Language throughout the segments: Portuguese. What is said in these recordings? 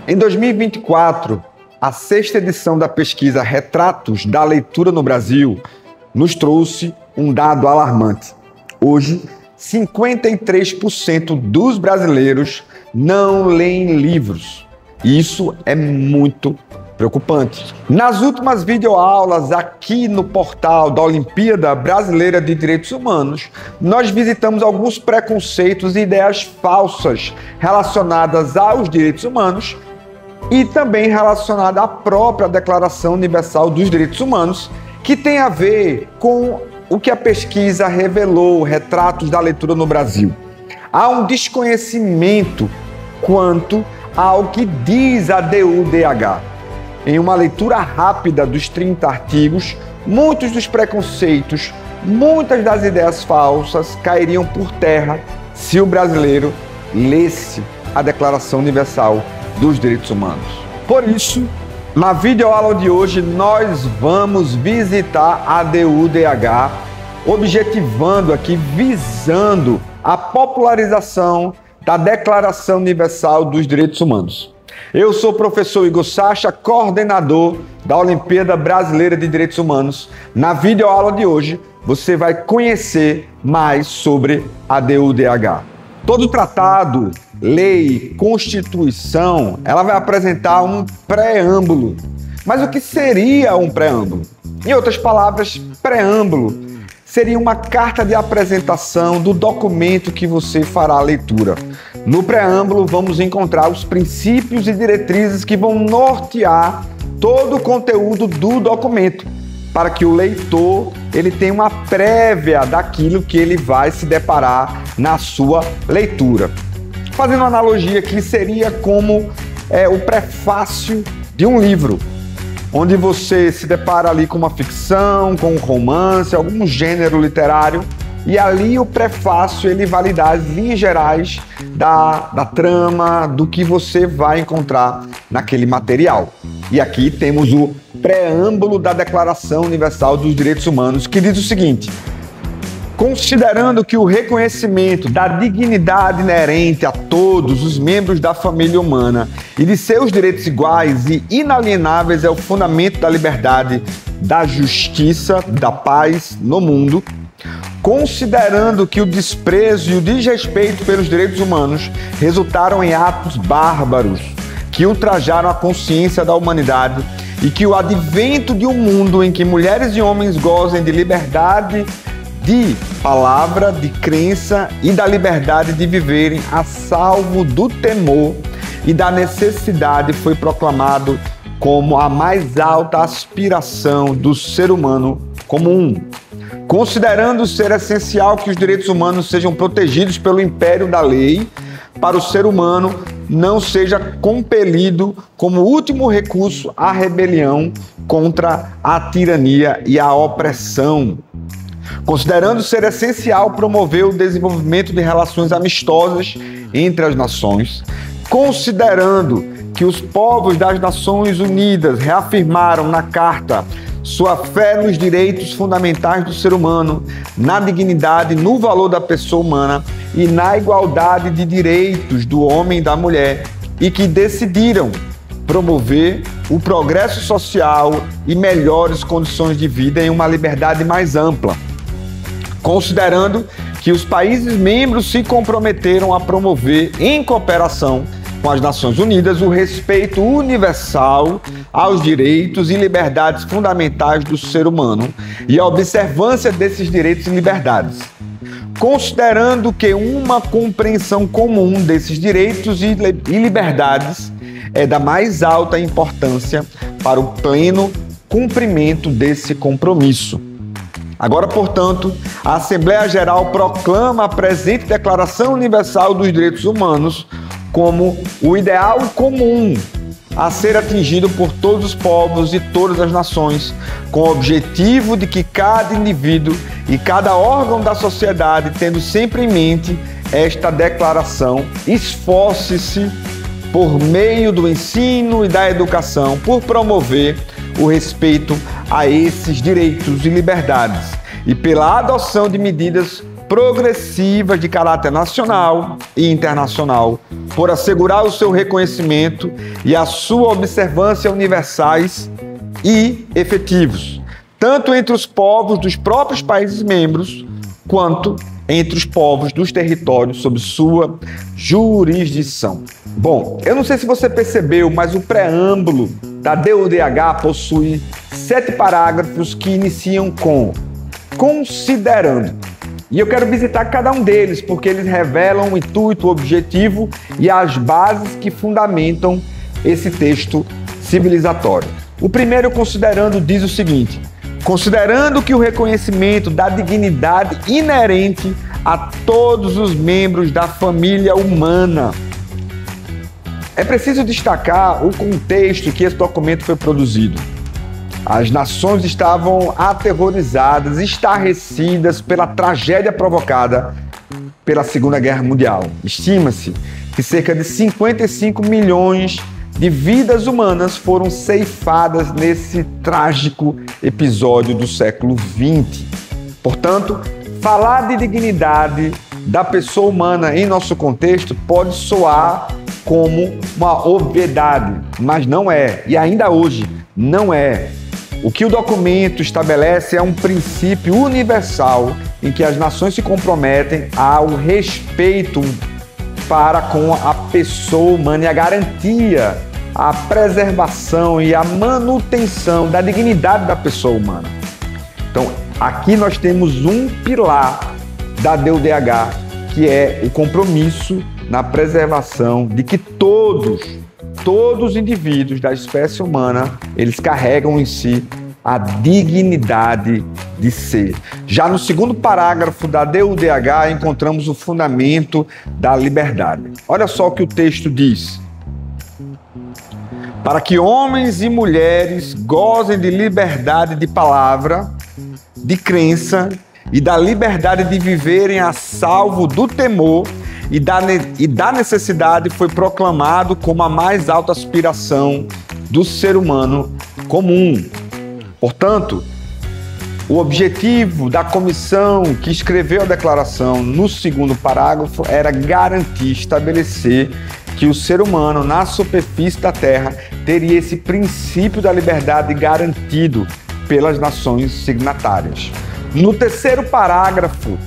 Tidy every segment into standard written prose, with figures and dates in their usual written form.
Em 2024, a sexta edição da pesquisa Retratos da Leitura no Brasil nos trouxe um dado alarmante. Hoje, 53% dos brasileiros não leem livros. Isso é muito preocupante. Nas últimas videoaulas aqui no portal da Olimpíada Brasileira de Direitos Humanos, nós visitamos alguns preconceitos e ideias falsas relacionadas aos direitos humanos e também relacionada à própria Declaração Universal dos Direitos Humanos, que tem a ver com o que a pesquisa revelou, Retratos da Leitura no Brasil. Há um desconhecimento quanto ao que diz a DUDH. Em uma leitura rápida dos 30 artigos, muitos dos preconceitos, muitas das ideias falsas cairiam por terra se o brasileiro lesse a Declaração Universal dos Direitos Humanos. Por isso, na videoaula de hoje, nós vamos visitar a DUDH, objetivando aqui, visando a popularização da Declaração Universal dos Direitos Humanos. Eu sou o professor Igor Sacha, coordenador da Olimpíada Brasileira de Direitos Humanos. Na videoaula de hoje, você vai conhecer mais sobre a DUDH. Todo tratado, lei, constituição, ela vai apresentar um preâmbulo. Mas o que seria um preâmbulo? Em outras palavras, preâmbulo seria uma carta de apresentação do documento que você fará a leitura. No preâmbulo, vamos encontrar os princípios e diretrizes que vão nortear todo o conteúdo do documento, para que o leitor ele tenha uma prévia daquilo que ele vai se deparar na sua leitura. Fazendo uma analogia aqui, seria como o prefácio de um livro, onde você se depara ali com uma ficção, com um romance, algum gênero literário, e ali o prefácio ele vai lhe dar as linhas gerais da trama, do que você vai encontrar naquele material. E aqui temos o preâmbulo da Declaração Universal dos Direitos Humanos, que diz o seguinte: considerando que o reconhecimento da dignidade inerente a todos os membros da família humana e de seus direitos iguais e inalienáveis é o fundamento da liberdade, da justiça, da paz no mundo, considerando que o desprezo e o desrespeito pelos direitos humanos resultaram em atos bárbaros que ultrajaram a consciência da humanidade e que o advento de um mundo em que mulheres e homens gozem de liberdade de palavra, de crença e da liberdade de viverem a salvo do temor e da necessidade foi proclamado como a mais alta aspiração do ser humano comum. Considerando ser essencial que os direitos humanos sejam protegidos pelo império da lei, para o ser humano não seja compelido como último recurso à rebelião contra a tirania e a opressão. Considerando ser essencial promover o desenvolvimento de relações amistosas entre as nações, considerando que os povos das Nações Unidas reafirmaram na Carta sua fé nos direitos fundamentais do ser humano, na dignidade, no valor da pessoa humana e na igualdade de direitos do homem e da mulher, e que decidiram promover o progresso social e melhores condições de vida em uma liberdade mais ampla. Considerando que os países membros se comprometeram a promover, em cooperação com as Nações Unidas, o respeito universal aos direitos e liberdades fundamentais do ser humano e a observância desses direitos e liberdades. Considerando que uma compreensão comum desses direitos e liberdades é da mais alta importância para o pleno cumprimento desse compromisso. Agora, portanto, a Assembleia Geral proclama a presente Declaração Universal dos Direitos Humanos como o ideal comum a ser atingido por todos os povos e todas as nações, com o objetivo de que cada indivíduo e cada órgão da sociedade, tendo sempre em mente esta declaração, esforce-se por meio do ensino e da educação por promover o respeito a esses direitos e liberdades e pela adoção de medidas progressivas de caráter nacional e internacional, por assegurar o seu reconhecimento e a sua observância universais e efetivos, tanto entre os povos dos próprios países membros, quanto entre os povos dos territórios sob sua jurisdição. Bom, eu não sei se você percebeu, mas o preâmbulo da DUDH possui 7 parágrafos que iniciam com considerando. E eu quero visitar cada um deles, porque eles revelam o intuito, o objetivo e as bases que fundamentam esse texto civilizatório. O primeiro, considerando, diz o seguinte: considerando que o reconhecimento da dignidade inerente a todos os membros da família humana. É preciso destacar o contexto em que esse documento foi produzido. As nações estavam aterrorizadas, estarrecidas pela tragédia provocada pela Segunda Guerra Mundial. Estima-se que cerca de 55 milhões de vidas humanas foram ceifadas nesse trágico episódio do século XX. Portanto, falar de dignidade da pessoa humana em nosso contexto pode soar como uma obviedade, mas não é, e ainda hoje não é. O que o documento estabelece é um princípio universal em que as nações se comprometem ao respeito para com a pessoa humana e a garantia, a preservação e a manutenção da dignidade da pessoa humana. Então, aqui nós temos um pilar da DUDH, que é o compromisso na preservação de que todos os indivíduos da espécie humana, eles carregam em si a dignidade de ser. Já no segundo parágrafo da DUDH, encontramos o fundamento da liberdade. Olha só o que o texto diz: para que homens e mulheres gozem de liberdade de palavra, de crença e da liberdade de viverem a salvo do temor e da necessidade, foi proclamado como a mais alta aspiração do ser humano comum. Portanto, o objetivo da comissão que escreveu a declaração no segundo parágrafo era garantir, estabelecer que o ser humano na superfície da Terra teria esse princípio da liberdade garantido pelas nações signatárias. No terceiro parágrafo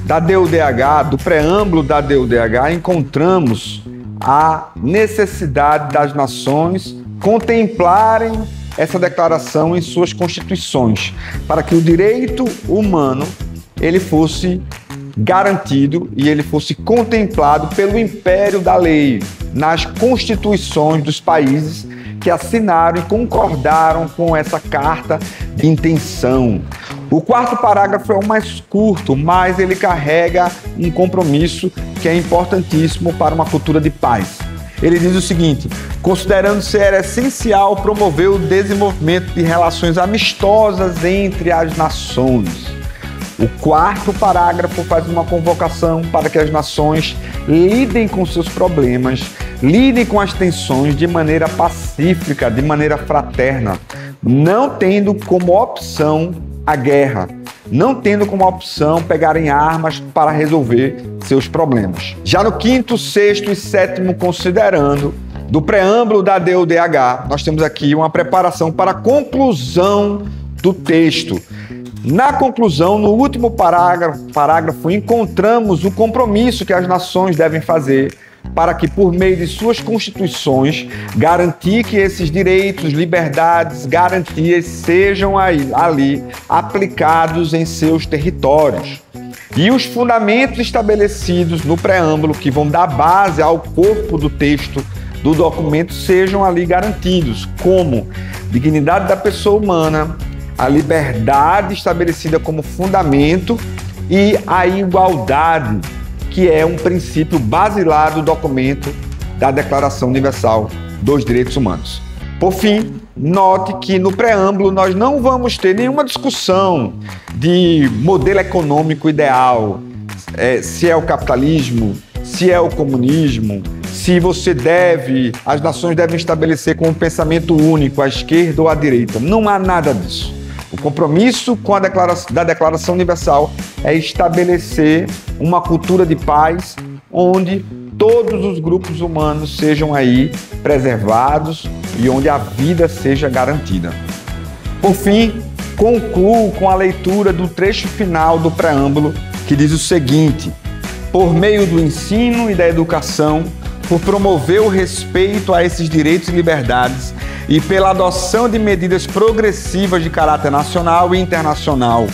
da DUDH, do preâmbulo da DUDH, encontramos a necessidade das nações contemplarem essa declaração em suas constituições, para que o direito humano ele fosse garantido e ele fosse contemplado pelo império da lei nas constituições dos países que assinaram e concordaram com essa carta de intenção. O quarto parágrafo é o mais curto, mas ele carrega um compromisso que é importantíssimo para uma cultura de paz. Ele diz o seguinte: considerando ser essencial promover o desenvolvimento de relações amistosas entre as nações. O quarto parágrafo faz uma convocação para que as nações lidem com seus problemas, lidem com as tensões de maneira pacífica, de maneira fraterna, não tendo como opção a guerra, não tendo como opção pegarem armas para resolver seus problemas. Já no quinto, sexto e sétimo considerando, do preâmbulo da DUDH, nós temos aqui uma preparação para a conclusão do texto. Na conclusão, no último parágrafo, encontramos o compromisso que as nações devem fazer para que, por meio de suas constituições, garantir que esses direitos, liberdades, garantias sejam ali aplicados em seus territórios. E os fundamentos estabelecidos no preâmbulo, que vão dar base ao corpo do texto do documento, sejam ali garantidos, como dignidade da pessoa humana, a liberdade estabelecida como fundamento e a igualdade, que é um princípio basilar do documento da Declaração Universal dos Direitos Humanos. Por fim, note que no preâmbulo nós não vamos ter nenhuma discussão de modelo econômico ideal, se é o capitalismo, se é o comunismo, se as nações devem estabelecer como pensamento único a esquerda ou a direita. Não há nada disso. O compromisso da Declaração Universal é estabelecer uma cultura de paz onde todos os grupos humanos sejam aí preservados e onde a vida seja garantida. Por fim, concluo com a leitura do trecho final do preâmbulo, que diz o seguinte: por meio do ensino e da educação, por promover o respeito a esses direitos e liberdades e pela adoção de medidas progressivas de caráter nacional e internacional,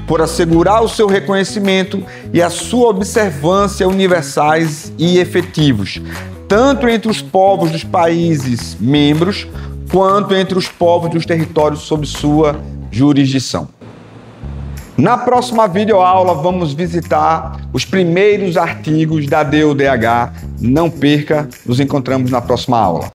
por assegurar o seu reconhecimento e a sua observância universais e efetivos, tanto entre os povos dos países membros, quanto entre os povos dos territórios sob sua jurisdição. Na próxima videoaula vamos visitar os primeiros artigos da DODH. Não perca, nos encontramos na próxima aula.